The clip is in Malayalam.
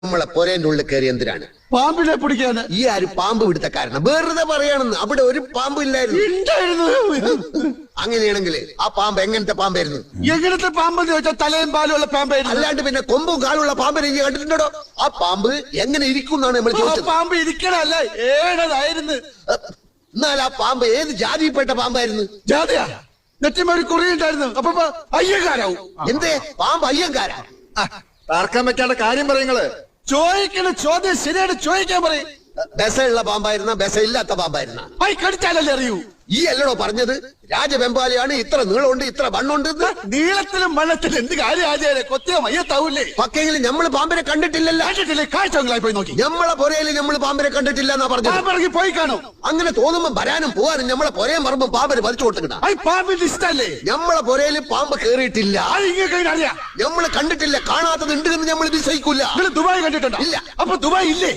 നമ്മളെ പൊരേന്റെ ഉള്ളിൽ കയറി എന്തിനാണ്? പാമ്പിനെ പിടിക്കാന്. ഈ ആര് പാമ്പ് പിടുത്തക്കാരനാ? വെറുതെ പറയാണെന്ന്. അവിടെ ഒരു പാമ്പ് ഇല്ലായിരുന്നു. അങ്ങനെയാണെങ്കിൽ ആ പാമ്പ് എങ്ങനത്തെ പാമ്പായിരുന്നു? എങ്ങനത്തെ പാമ്പെന്ന് ചോദിച്ചാൽ തലയും പാലുള്ള പാമ്പായിരുന്നു. അല്ലാണ്ട് പിന്നെ കൊമ്പും കാലുള്ള പാമ്പിനെ നീ കണ്ടിട്ടുണ്ടോ? ആ പാമ്പ് എങ്ങനെ ഇരിക്കും എന്നാണ് നമ്മൾ ചോദിച്ചത്. പാമ്പ് ഇരിക്കണല്ല, ഏഴതായിരുന്നു. എന്നാൽ ആ പാമ്പ് ഏത് ജാതിയിൽപ്പെട്ട പാമ്പായിരുന്നു? ജാതിയാ? നെറ്റിമൊരു കുറിയുണ്ടായിരുന്നു. അപ്പൊ അയ്യങ്കാരാവും. എന്തേ പാമ്പ് അയ്യങ്കാരാ? തർക്കം വെക്കാണ്ട കാര്യം പറയുങ്ങള്. ചോദിക്കണ ചോദ്യം ശരിയായിട്ട് ചോദിക്കാൻ പറയും. ബസയുള്ള പാമ്പായിരുന്ന ബസ ഇല്ലാത്ത പാമ്പായിരുന്ന? കടിച്ചാലല്ലേ അറിയൂ. ഈ അല്ലടോ പറഞ്ഞത് രാജവെമ്പാലയാണ്, ഇത്ര നീളമുണ്ട് ഇത്ര വണ്ണുണ്ട്. നീളത്തിലും വണ്ണത്തിലും എന്ത് കാര്യം ആചാര്യ? കൊത്തിയ മയ്യത്താവൂലേ? പക്കെങ്കിലും നമ്മള് പാമ്പിനെ കണ്ടിട്ടില്ലല്ലോ. കണ്ടിട്ടില്ലേ? കാഴ്ചകളായി പോയി നോക്കി. നമ്മളെ പൊരയില് നമ്മള് പാമ്പിനെ കണ്ടിട്ടില്ല എന്നാ പറഞ്ഞത്. പോയി കാണും. അങ്ങനെ തോന്നുമ്പോ വരാനും പോവാനും നമ്മളെ പൊരയും പറമ്പും പാമ്പിന് വലിച്ചു കൊടുക്കണ്ട. പാമ്പിന്റെ ഇഷ്ടല്ലേ? നമ്മളെ പൊരയില് പാമ്പ് കേറിയിട്ടില്ല. അറിയാം. നമ്മള് കണ്ടിട്ടില്ല. കാണാത്തത് ഉണ്ട് എന്ന് നമ്മൾ വിശ്വസിക്കൂല. ദുബായ് കണ്ടിട്ടുണ്ടോ? ഇല്ല. അപ്പൊ ദുബായ് ഇല്ലേ?